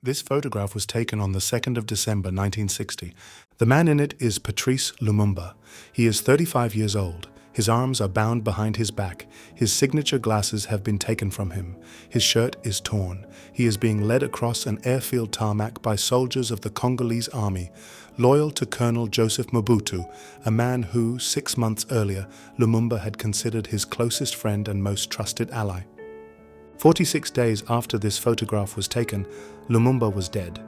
This photograph was taken on the 2nd of December 1960. The man in it is Patrice Lumumba. He is 35 years old. His arms are bound behind his back. His signature glasses have been taken from him. His shirt is torn. He is being led across an airfield tarmac by soldiers of the Congolese army, loyal to Colonel Joseph Mobutu, a man who, 6 months earlier, Lumumba had considered his closest friend and most trusted ally. 46 days after this photograph was taken, Lumumba was dead.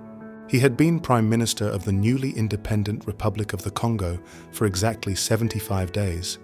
He had been Prime Minister of the newly independent Republic of the Congo for exactly 75 days.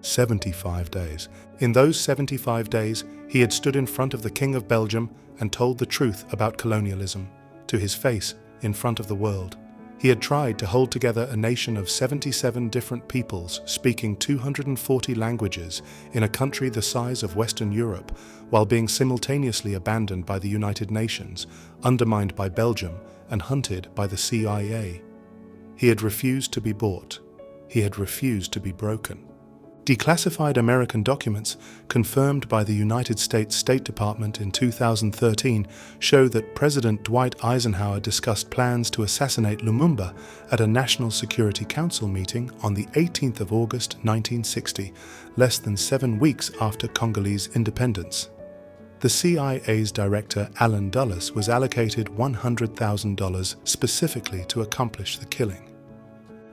75 days. In those 75 days, he had stood in front of the King of Belgium and told the truth about colonialism, to his face, in front of the world. He had tried to hold together a nation of 77 different peoples speaking 240 languages in a country the size of Western Europe, while being simultaneously abandoned by the United Nations, undermined by Belgium, and hunted by the CIA. He had refused to be bought. He had refused to be broken. Declassified American documents, confirmed by the United States State Department in 2013, show that President Dwight Eisenhower discussed plans to assassinate Lumumba at a National Security Council meeting on the 18th of August 1960, less than 7 weeks after Congolese independence. The CIA's director, Alan Dulles, was allocated $100,000 specifically to accomplish the killing.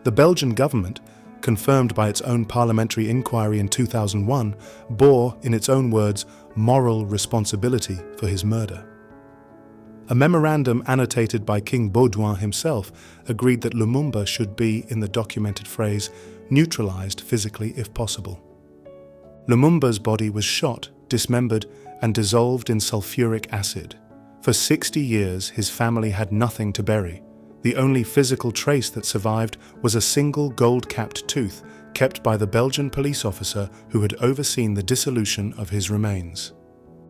The Belgian government, confirmed by its own parliamentary inquiry in 2001, bore, in its own words, moral responsibility for his murder. A memorandum annotated by King Baudouin himself agreed that Lumumba should be, in the documented phrase, neutralized physically if possible. Lumumba's body was shot, dismembered, and dissolved in sulfuric acid. For 60 years, his family had nothing to bury. The only physical trace that survived was a single gold-capped tooth kept by the Belgian police officer who had overseen the dissolution of his remains.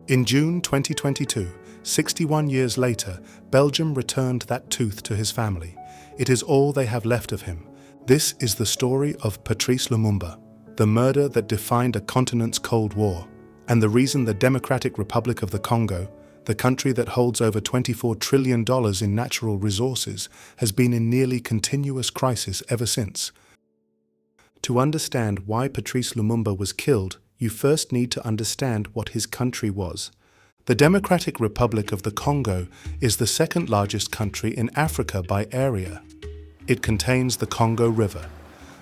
In June 2022, 61 years later, Belgium returned that tooth to his family. It is all they have left of him. This is the story of Patrice Lumumba, the murder that defined a continent's Cold War, and the reason the Democratic Republic of the Congo, the country that holds over $24 trillion in natural resources, has been in nearly continuous crisis ever since. To understand why Patrice Lumumba was killed, you first need to understand what his country was. The Democratic Republic of the Congo is the second largest country in Africa by area. It contains the Congo River,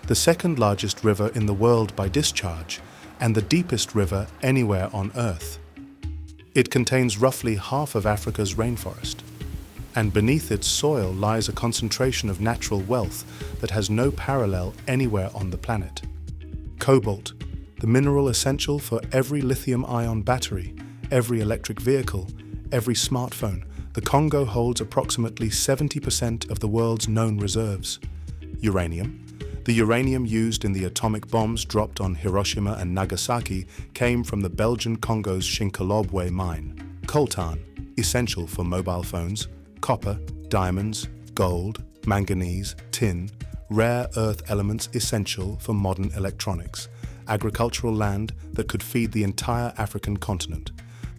the second largest river in the world by discharge, and the deepest river anywhere on Earth. It contains roughly half of Africa's rainforest, and beneath its soil lies a concentration of natural wealth that has no parallel anywhere on the planet. Cobalt, the mineral essential for every lithium-ion battery, every electric vehicle, every smartphone. The Congo holds approximately 70% of the world's known reserves. Uranium. The uranium used in the atomic bombs dropped on Hiroshima and Nagasaki came from the Belgian Congo's Shinkolobwe mine. Coltan, essential for mobile phones. Copper, diamonds, gold, manganese, tin, rare earth elements essential for modern electronics. Agricultural land that could feed the entire African continent.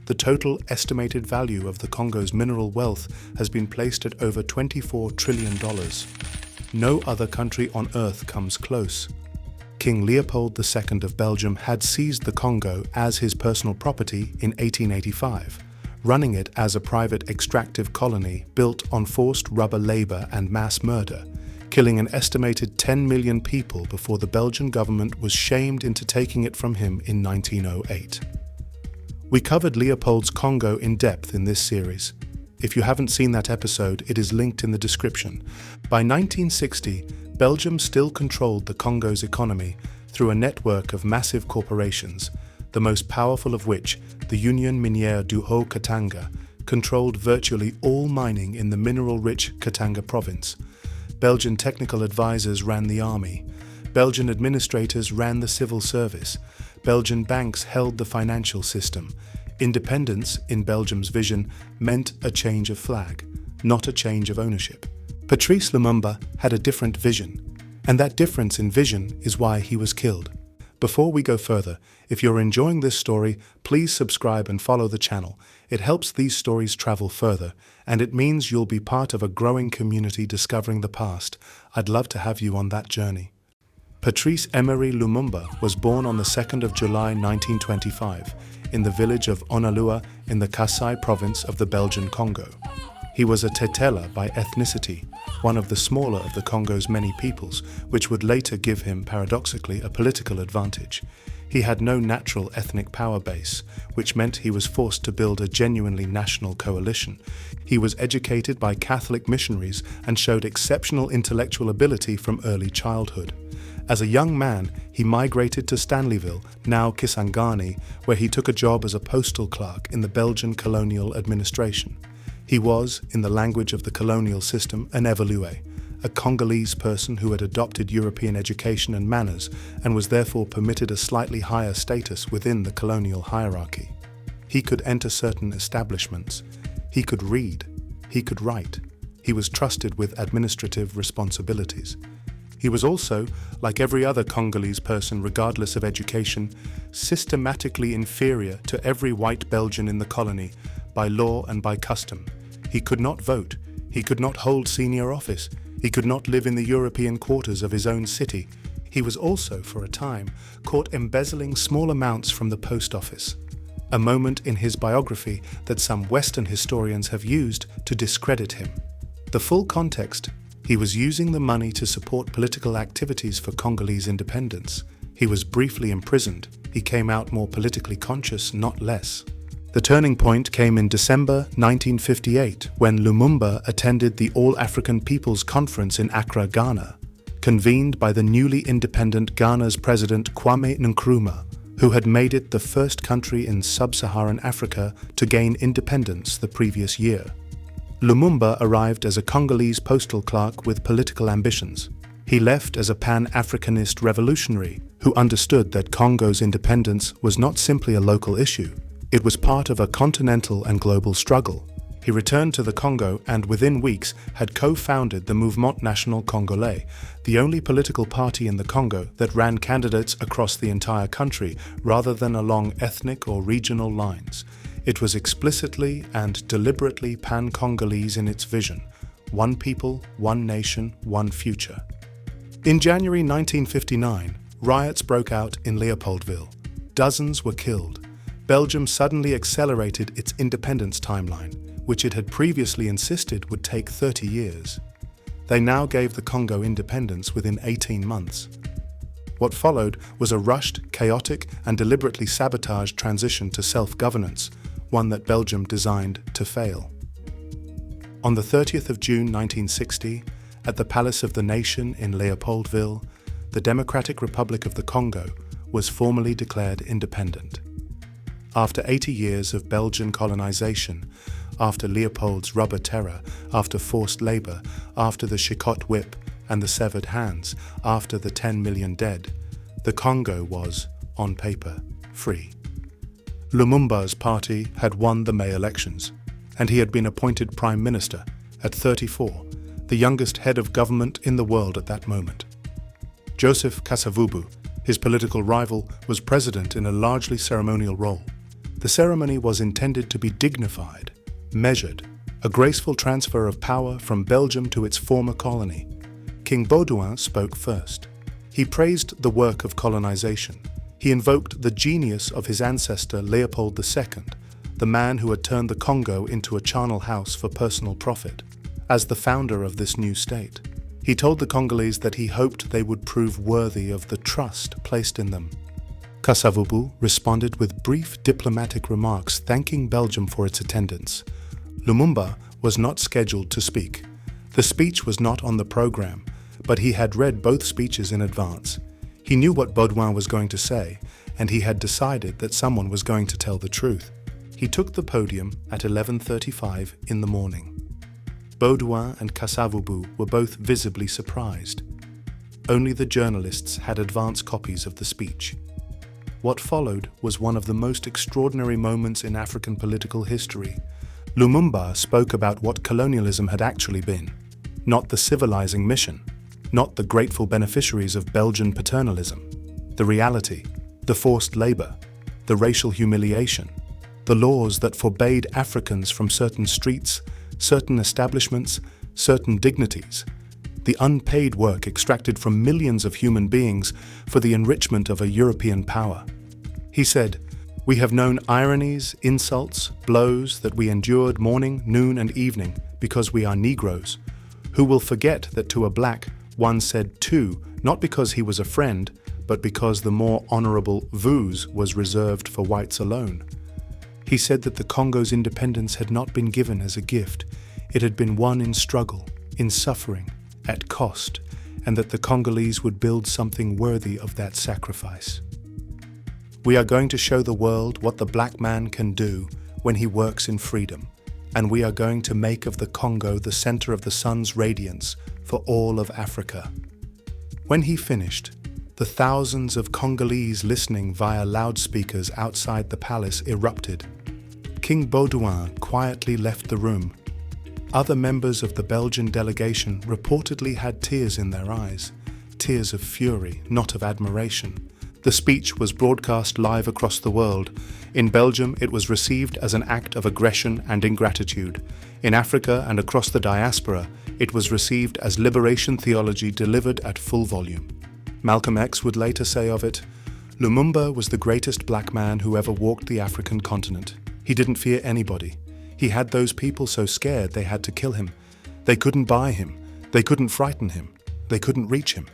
The total estimated value of the Congo's mineral wealth has been placed at over $24 trillion. No other country on Earth comes close. King Leopold II of Belgium had seized the Congo as his personal property in 1885, running it as a private extractive colony built on forced rubber labor and mass murder, killing an estimated 10 million people before the Belgian government was shamed into taking it from him in 1908. We covered Leopold's Congo in depth in this series. If you haven't seen that episode, it is linked in the description. By 1960, Belgium still controlled the Congo's economy through a network of massive corporations, the most powerful of which, the Union Minière du Haut-Katanga, controlled virtually all mining in the mineral-rich Katanga province. Belgian technical advisors ran the army. Belgian administrators ran the civil service. Belgian banks held the financial system. Independence, in Belgium's vision, meant a change of flag, not a change of ownership. Patrice Lumumba had a different vision, and that difference in vision is why he was killed. Before we go further, if you're enjoying this story, please subscribe and follow the channel. It helps these stories travel further, and it means you'll be part of a growing community discovering the past. I'd love to have you on that journey. Patrice Emery Lumumba was born on the 2nd of July 1925 in the village of Onalua in the Kasai province of the Belgian Congo. He was a Tetela by ethnicity, one of the smaller of the Congo's many peoples, which would later give him, paradoxically, a political advantage. He had no natural ethnic power base, which meant he was forced to build a genuinely national coalition. He was educated by Catholic missionaries and showed exceptional intellectual ability from early childhood. As a young man, he migrated to Stanleyville, now Kisangani, where he took a job as a postal clerk in the Belgian colonial administration. He was, in the language of the colonial system, an évolué, a Congolese person who had adopted European education and manners and was therefore permitted a slightly higher status within the colonial hierarchy. He could enter certain establishments. He could read. He could write. He was trusted with administrative responsibilities. He was also, like every other Congolese person regardless of education, systematically inferior to every white Belgian in the colony, by law and by custom. He could not vote. He could not hold senior office. He could not live in the European quarters of his own city. He was also, for a time, caught embezzling small amounts from the post office, a moment in his biography that some Western historians have used to discredit him. The full context: he was using the money to support political activities for Congolese independence. He was briefly imprisoned. He came out more politically conscious, not less. The turning point came in December 1958 when Lumumba attended the All-African People's Conference in Accra, Ghana, convened by the newly independent Ghana's President Kwame Nkrumah, who had made it the first country in sub-Saharan Africa to gain independence the previous year. Lumumba arrived as a Congolese postal clerk with political ambitions. He left as a Pan-Africanist revolutionary who understood that Congo's independence was not simply a local issue. It was part of a continental and global struggle. He returned to the Congo and within weeks had co-founded the Mouvement National Congolais, the only political party in the Congo that ran candidates across the entire country rather than along ethnic or regional lines. It was explicitly and deliberately pan-Congolese in its vision: one people, one nation, one future. In January 1959, riots broke out in Leopoldville. Dozens were killed. Belgium suddenly accelerated its independence timeline, which it had previously insisted would take 30 years. They now gave the Congo independence within 18 months. What followed was a rushed, chaotic, and deliberately sabotaged transition to self-governance, one that Belgium designed to fail. On the 30th of June 1960, at the Palace of the Nation in Leopoldville, the Democratic Republic of the Congo was formally declared independent. After 80 years of Belgian colonization, after Leopold's rubber terror, after forced labor, after the Chicotte whip and the severed hands, after the 10 million dead, the Congo was, on paper, free. Lumumba's party had won the May elections, and he had been appointed Prime Minister at 34, the youngest head of government in the world at that moment. Joseph Kasavubu, his political rival, was president in a largely ceremonial role. The ceremony was intended to be dignified, measured, a graceful transfer of power from Belgium to its former colony. King Baudouin spoke first. He praised the work of colonization. He invoked the genius of his ancestor Leopold II, the man who had turned the Congo into a charnel house for personal profit. As the founder of this new state, he told the Congolese that he hoped they would prove worthy of the trust placed in them. Kasavubu responded with brief diplomatic remarks thanking Belgium for its attendance. Lumumba was not scheduled to speak. The speech was not on the program, but he had read both speeches in advance. He knew what Baudouin was going to say, and he had decided that someone was going to tell the truth. He took the podium at 11:35 in the morning. Baudouin and Kasavubu were both visibly surprised. Only the journalists had advance copies of the speech. What followed was one of the most extraordinary moments in African political history. Lumumba spoke about what colonialism had actually been, not the civilizing mission, not the grateful beneficiaries of Belgian paternalism. The reality: the forced labor, the racial humiliation, the laws that forbade Africans from certain streets, certain establishments, certain dignities, the unpaid work extracted from millions of human beings for the enrichment of a European power. He said, "We have known ironies, insults, blows that we endured morning, noon, and evening because we are Negroes. Who will forget that to a black one said two, not because he was a friend, but because the more honorable vous was reserved for whites alone?" He said that the Congo's independence had not been given as a gift. It had been won in struggle, in suffering, at cost, and that the Congolese would build something worthy of that sacrifice. "We are going to show the world what the black man can do when he works in freedom, and we are going to make of the Congo the center of the sun's radiance for all of Africa." When he finished, the thousands of Congolese listening via loudspeakers outside the palace erupted. King Baudouin quietly left the room. Other members of the Belgian delegation reportedly had tears in their eyes, tears of fury, not of admiration. The speech was broadcast live across the world. In Belgium, it was received as an act of aggression and ingratitude. In Africa and across the diaspora, it was received as liberation theology delivered at full volume. Malcolm X would later say of it, "Lumumba was the greatest black man who ever walked the African continent. He didn't fear anybody. He had those people so scared they had to kill him. They couldn't buy him. They couldn't frighten him. They couldn't reach him."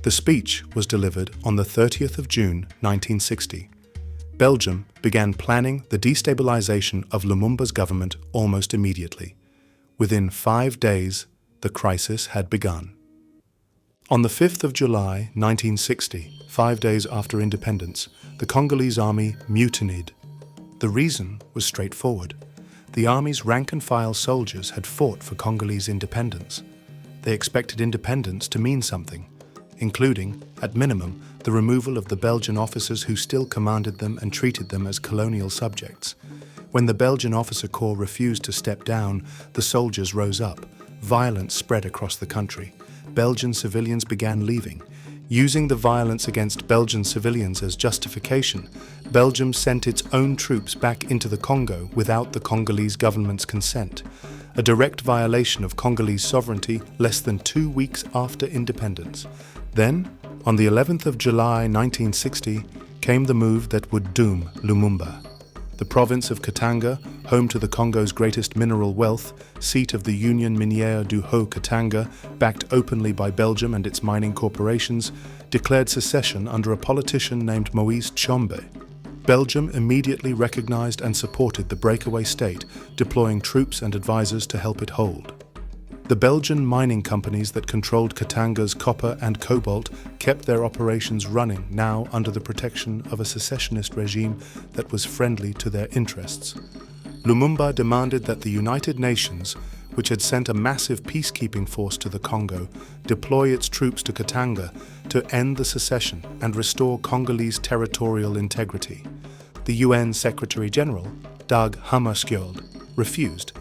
The speech was delivered on the 30th of June, 1960. Belgium began planning the destabilization of Lumumba's government almost immediately. Within 5 days, the crisis had begun. On the 5th of July, 1960, 5 days after independence, the Congolese army mutinied. The reason was straightforward. The army's rank-and-file soldiers had fought for Congolese independence. They expected independence to mean something, including, at minimum, the removal of the Belgian officers who still commanded them and treated them as colonial subjects. When the Belgian officer corps refused to step down, the soldiers rose up. Violence spread across the country. Belgian civilians began leaving. Using the violence against Belgian civilians as justification, Belgium sent its own troops back into the Congo without the Congolese government's consent, a direct violation of Congolese sovereignty less than 2 weeks after independence. Then, on the 11th of July 1960, came the move that would doom Lumumba. The province of Katanga, home to the Congo's greatest mineral wealth, seat of the Union Minière du Haut-Katanga, backed openly by Belgium and its mining corporations, declared secession under a politician named Moise Tshombe. Belgium immediately recognized and supported the breakaway state, deploying troops and advisors to help it hold. The Belgian mining companies that controlled Katanga's copper and cobalt kept their operations running, now under the protection of a secessionist regime that was friendly to their interests. Lumumba demanded that the United Nations, which had sent a massive peacekeeping force to the Congo, deploy its troops to Katanga to end the secession and restore Congolese territorial integrity. The UN Secretary-General, Dag Hammarskjöld, refused.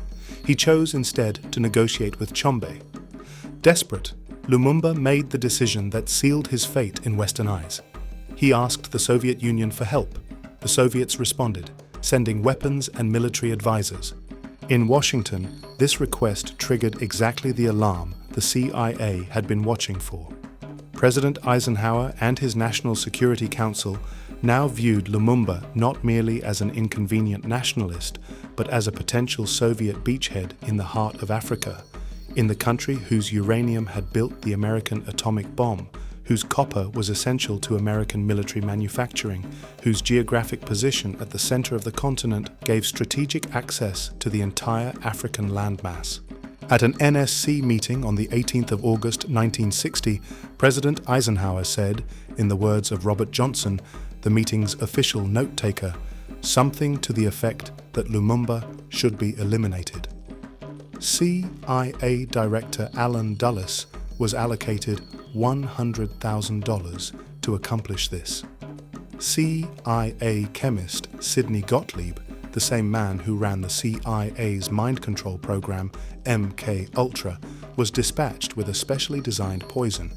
He chose instead to negotiate with Tshombe. Desperate, Lumumba made the decision that sealed his fate in Western eyes. He asked the Soviet Union for help. The Soviets responded, sending weapons and military advisors. In Washington, this request triggered exactly the alarm the CIA had been watching for. President Eisenhower and his National Security Council now viewed Lumumba not merely as an inconvenient nationalist, but as a potential Soviet beachhead in the heart of Africa, in the country whose uranium had built the American atomic bomb, whose copper was essential to American military manufacturing, whose geographic position at the center of the continent gave strategic access to the entire African landmass. At an NSC meeting on the 18th of August 1960, President Eisenhower said, in the words of Robert Johnson, the meeting's official note-taker, something to the effect that Lumumba should be eliminated. CIA Director Alan Dulles was allocated $100,000 to accomplish this. CIA chemist Sidney Gottlieb, the same man who ran the CIA's mind control program MK Ultra, was dispatched with a specially designed poison.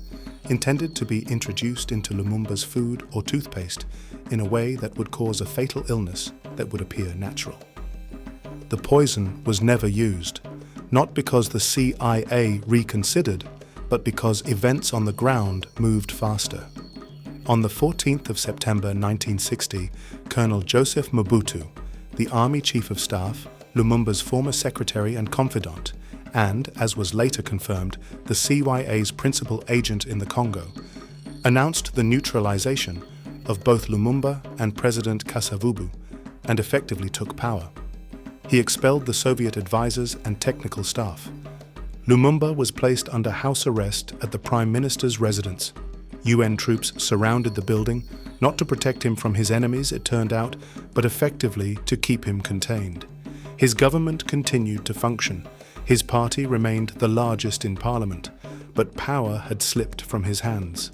intended to be introduced into Lumumba's food or toothpaste in a way that would cause a fatal illness that would appear natural. The poison was never used, not because the CIA reconsidered, but because events on the ground moved faster. On the 14th of September 1960, Colonel Joseph Mobutu, the Army Chief of Staff, Lumumba's former secretary and confidant, and, as was later confirmed, the CYA's principal agent in the Congo, announced the neutralization of both Lumumba and President Kasavubu and effectively took power. He expelled the Soviet advisors and technical staff. Lumumba was placed under house arrest at the Prime Minister's residence. UN troops surrounded the building, not to protect him from his enemies, it turned out, but effectively to keep him contained. His government continued to function. His party remained the largest in parliament, but power had slipped from his hands.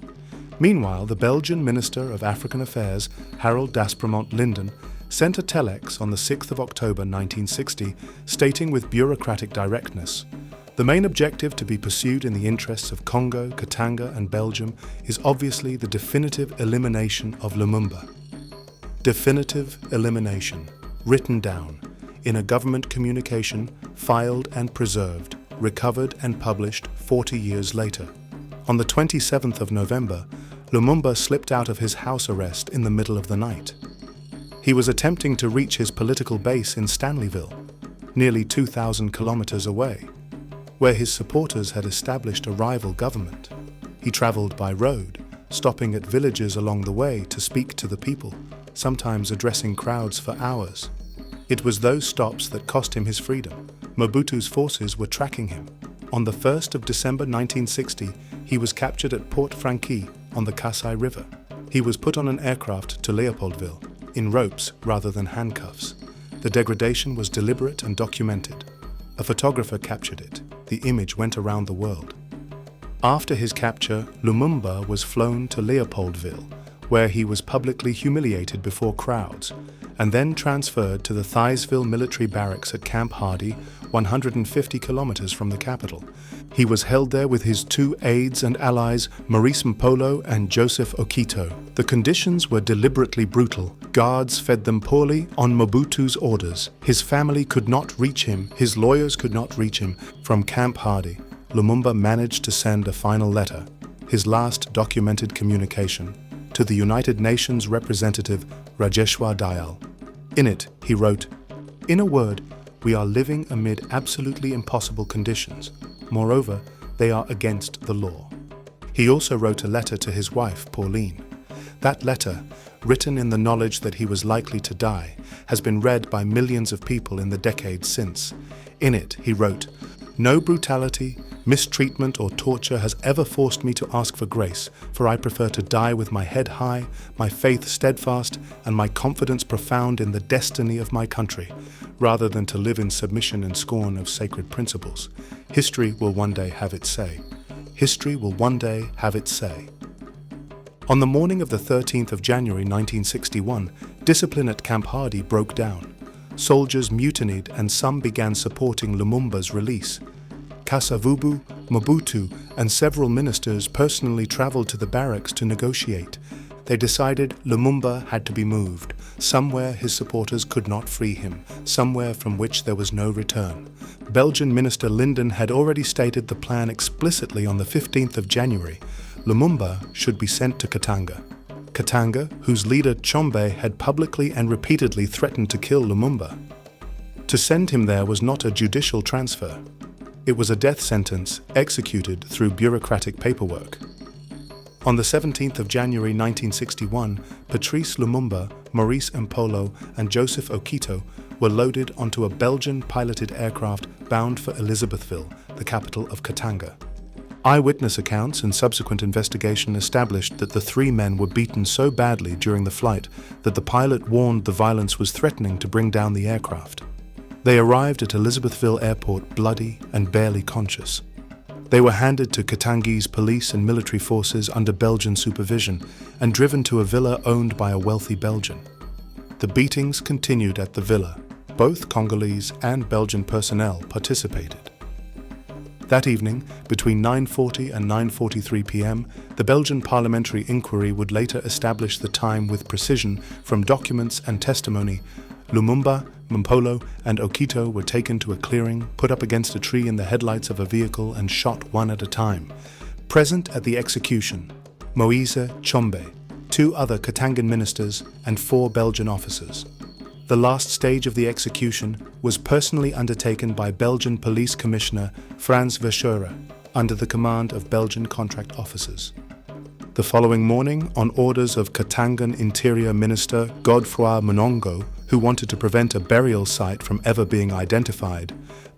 Meanwhile, the Belgian Minister of African Affairs, Harold d'Aspremont Linden, sent a telex on the 6th of October 1960, stating with bureaucratic directness, "The main objective to be pursued in the interests of Congo, Katanga, and Belgium is obviously the definitive elimination of Lumumba." Definitive elimination, written down, in a government communication, filed and preserved, recovered and published 40 years later. On the 27th of November, Lumumba slipped out of his house arrest in the middle of the night. He was attempting to reach his political base in Stanleyville, nearly 2,000 kilometers away, where his supporters had established a rival government. He traveled by road, stopping at villages along the way to speak to the people, sometimes addressing crowds for hours. It was those stops that cost him his freedom. Mobutu's forces were tracking him. On the 1st of December 1960, he was captured at Port Franqui on the Kasai River. He was put on an aircraft to Leopoldville, in ropes rather than handcuffs. The degradation was deliberate and documented. A photographer captured it. The image went around the world. After his capture, Lumumba was flown to Leopoldville, where he was publicly humiliated before crowds, and then transferred to the Thysville military barracks at Camp Hardy, 150 kilometers from the capital. He was held there with his two aides and allies, Maurice Mpolo and Joseph Okito. The conditions were deliberately brutal. Guards fed them poorly on Mobutu's orders. His family could not reach him, his lawyers could not reach him. From Camp Hardy, Lumumba managed to send a final letter, his last documented communication, to the United Nations representative Rajeshwar Dayal. In it, he wrote, "In a word, we are living amid absolutely impossible conditions. Moreover, they are against the law." He also wrote a letter to his wife, Pauline. That letter, written in the knowledge that he was likely to die, has been read by millions of people in the decades since. In it, he wrote, "No brutality, mistreatment or torture has ever forced me to ask for grace, for I prefer to die with my head high, my faith steadfast, and my confidence profound in the destiny of my country, rather than to live in submission and scorn of sacred principles. History will one day have its say. History will one day have its say." On the morning of the 13th of January 1961, discipline at Camp Hardy broke down. Soldiers mutinied and some began supporting Lumumba's release. Kasavubu, Mobutu, and several ministers personally traveled to the barracks to negotiate. They decided Lumumba had to be moved, somewhere his supporters could not free him, somewhere from which there was no return. Belgian Minister Linden had already stated the plan explicitly on the 15th of January. Lumumba should be sent to Katanga. Katanga, whose leader Chombe had publicly and repeatedly threatened to kill Lumumba. To send him there was not a judicial transfer. It was a death sentence executed through bureaucratic paperwork. On the 17th of January 1961, Patrice Lumumba, Maurice Mpolo, and Joseph Okito were loaded onto a Belgian-piloted aircraft bound for Elizabethville, the capital of Katanga. Eyewitness accounts and subsequent investigation established that the three men were beaten so badly during the flight that the pilot warned the violence was threatening to bring down the aircraft. They arrived at Elizabethville Airport bloody and barely conscious. They were handed to Katangi's police and military forces under Belgian supervision and driven to a villa owned by a wealthy Belgian. The beatings continued at the villa. Both Congolese and Belgian personnel participated. That evening, between 9:40 and 9:43 p.m., the Belgian parliamentary inquiry would later establish the time with precision from documents and testimony. Lumumba, Mpolo, and Okito were taken to a clearing, put up against a tree in the headlights of a vehicle, and shot one at a time. Present at the execution, Moise Tshombe, 2 other Katangan ministers, and 4 Belgian officers. The last stage of the execution was personally undertaken by Belgian Police Commissioner Frans Verschuren under the command of Belgian contract officers. The following morning, on orders of Katangan Interior Minister Godefroid Monongo, who wanted to prevent a burial site from ever being identified,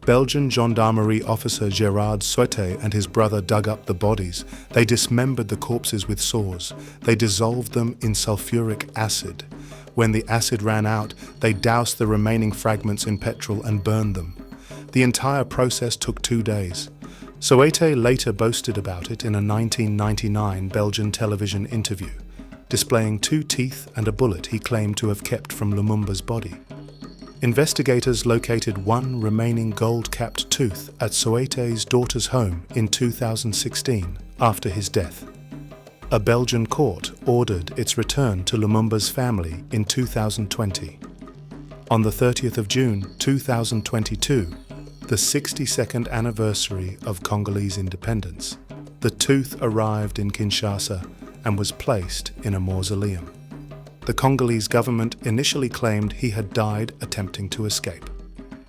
Belgian Gendarmerie officer Gerard Soete and his brother dug up the bodies. They dismembered the corpses with saws. They dissolved them in sulfuric acid. When the acid ran out, they doused the remaining fragments in petrol and burned them. The entire process took 2 days. Soete later boasted about it in a 1999 Belgian television interview, displaying 2 teeth and a bullet he claimed to have kept from Lumumba's body. Investigators located 1 remaining gold-capped tooth at Soete's daughter's home in 2016 after his death. A Belgian court ordered its return to Lumumba's family in 2020. On the 30th of June 2022, the 62nd anniversary of Congolese independence, the tooth arrived in Kinshasa and was placed in a mausoleum. The Congolese government initially claimed he had died attempting to escape.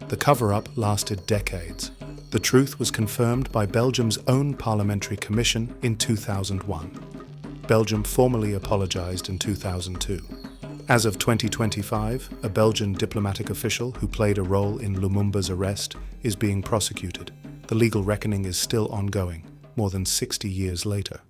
The cover-up lasted decades. The truth was confirmed by Belgium's own parliamentary commission in 2001. Belgium formally apologized in 2002. As of 2025, a Belgian diplomatic official who played a role in Lumumba's arrest is being prosecuted. The legal reckoning is still ongoing, more than 60 years later.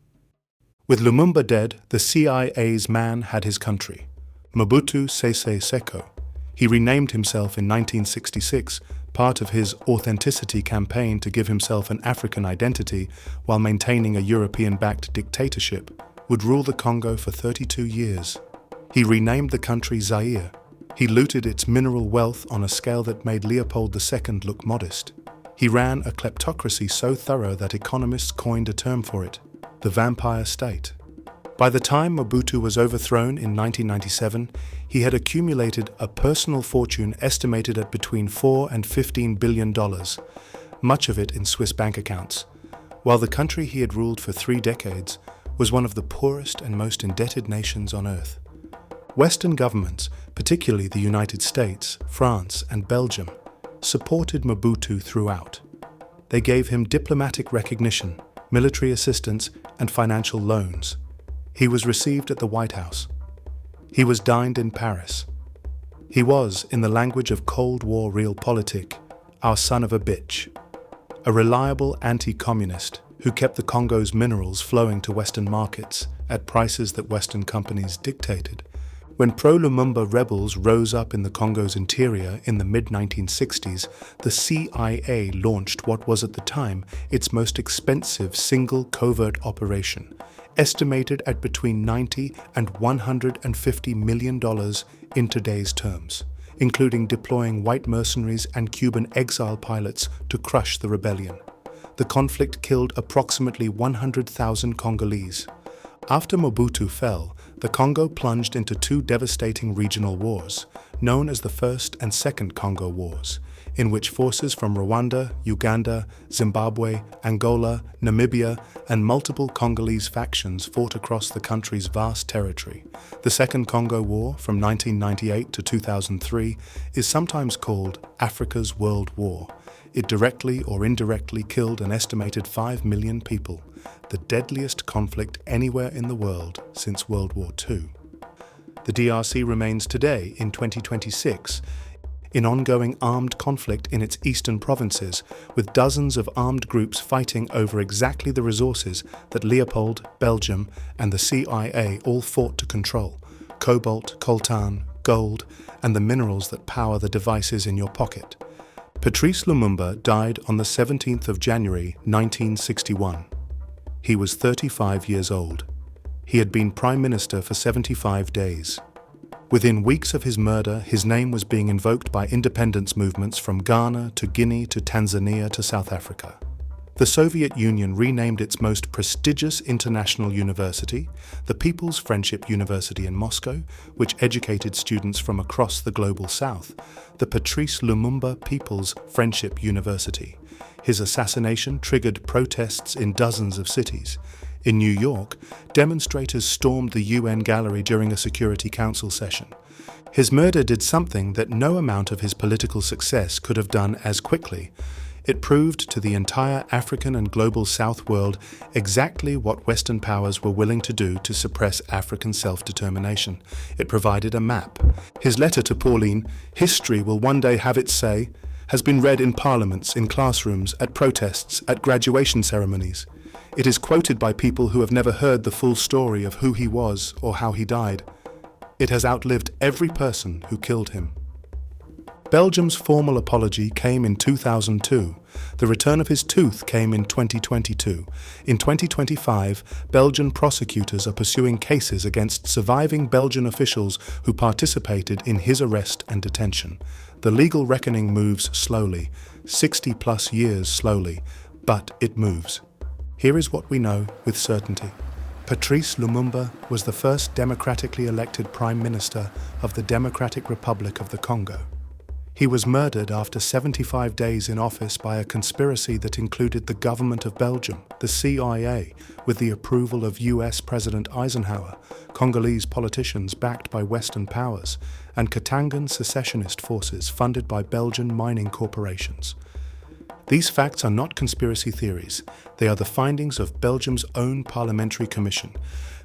With Lumumba dead, the CIA's man had his country. Mobutu Sese Seko. He renamed himself in 1966, part of his authenticity campaign to give himself an African identity while maintaining a European-backed dictatorship, would rule the Congo for 32 years. He renamed the country Zaire. He looted its mineral wealth on a scale that made Leopold II look modest. He ran a kleptocracy so thorough that economists coined a term for it, the vampire state. By the time Mobutu was overthrown in 1997, he had accumulated a personal fortune estimated at between $4 and $15 billion, much of it in Swiss bank accounts, while the country he had ruled for 3 decades was one of the poorest and most indebted nations on earth. Western governments, particularly the United States, France, and Belgium, supported Mobutu throughout. They gave him diplomatic recognition, military assistance, and financial loans. He was received at the White House. He was dined in Paris. He was, in the language of Cold War realpolitik, our son of a bitch, a reliable anti-communist who kept the Congo's minerals flowing to Western markets at prices that Western companies dictated. When pro-Lumumba rebels rose up in the Congo's interior in the mid-1960s, the CIA launched what was at the time its most expensive single covert operation, estimated at between $90 and $150 million in today's terms, including deploying white mercenaries and Cuban exile pilots to crush the rebellion. The conflict killed approximately 100,000 Congolese. After Mobutu fell, the Congo plunged into 2 devastating regional wars, known as the First and Second Congo Wars, in which forces from Rwanda, Uganda, Zimbabwe, Angola, Namibia, and multiple Congolese factions fought across the country's vast territory. The Second Congo War, from 1998 to 2003, is sometimes called Africa's World War. It directly or indirectly killed an estimated 5 million people, the deadliest conflict anywhere in the world since World War II. The DRC remains today, in 2026, in ongoing armed conflict in its eastern provinces, with dozens of armed groups fighting over exactly the resources that Leopold, Belgium, and the CIA all fought to control: cobalt, coltan, gold, and the minerals that power the devices in your pocket. Patrice Lumumba died on the 17th of January 1961. He was 35 years old. He had been Prime Minister for 75 days. Within weeks of his murder, his name was being invoked by independence movements from Ghana to Guinea to Tanzania to South Africa. The Soviet Union renamed its most prestigious international university, the People's Friendship University in Moscow, which educated students from across the global south, the Patrice Lumumba People's Friendship University. His assassination triggered protests in dozens of cities. In New York, demonstrators stormed the UN gallery during a Security Council session. His murder did something that no amount of his political success could have done as quickly. It proved to the entire African and global South world exactly what Western powers were willing to do to suppress African self-determination. It provided a map. His letter to Pauline, "History will one day have its say," has been read in parliaments, in classrooms, at protests, at graduation ceremonies. It is quoted by people who have never heard the full story of who he was or how he died. It has outlived every person who killed him. Belgium's formal apology came in 2002. The return of his tooth came in 2022. In 2025, Belgian prosecutors are pursuing cases against surviving Belgian officials who participated in his arrest and detention. The legal reckoning moves slowly, 60+ years slowly, but it moves. Here is what we know with certainty. Patrice Lumumba was the first democratically elected Prime Minister of the Democratic Republic of the Congo. He was murdered after 75 days in office by a conspiracy that included the government of Belgium, the CIA, with the approval of US President Eisenhower, Congolese politicians backed by Western powers, and Katangan secessionist forces funded by Belgian mining corporations. These facts are not conspiracy theories. They are the findings of Belgium's own parliamentary commission.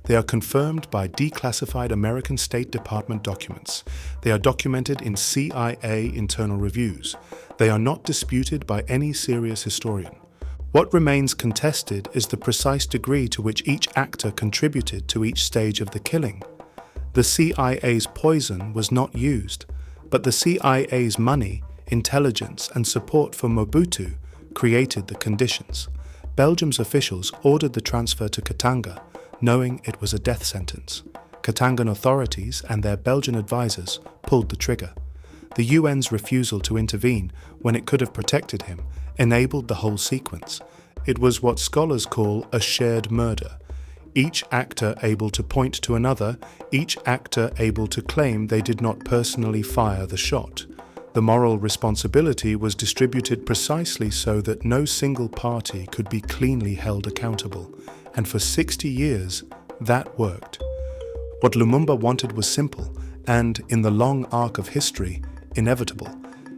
They are confirmed by declassified American State Department documents. They are documented in CIA internal reviews. They are not disputed by any serious historian. What remains contested is the precise degree to which each actor contributed to each stage of the killing. The CIA's poison was not used, but the CIA's money, intelligence, and support for Mobutu created the conditions. Belgium's officials ordered the transfer to Katanga, knowing it was a death sentence. Katangan authorities and their Belgian advisors pulled the trigger. The UN's refusal to intervene when it could have protected him enabled the whole sequence. It was what scholars call a shared murder. Each actor able to point to another, each actor able to claim they did not personally fire the shot. The moral responsibility was distributed precisely so that no single party could be cleanly held accountable. And for 60 years, that worked. What Lumumba wanted was simple and, in the long arc of history, inevitable.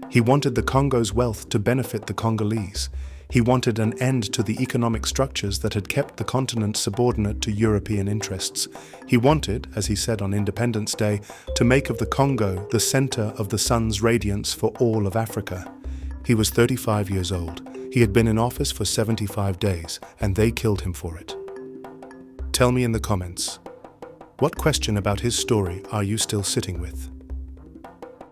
He wanted the Congo's wealth to benefit the Congolese. He wanted an end to the economic structures that had kept the continent subordinate to European interests. He wanted, as he said on Independence Day, to make of the Congo the center of the sun's radiance for all of Africa. He was 35 years old. He had been in office for 75 days, and they killed him for it. Tell me in the comments, what question about his story are you still sitting with?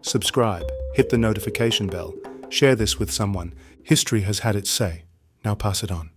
Subscribe, hit the notification bell, share this with someone. History has had its say. Now pass it on.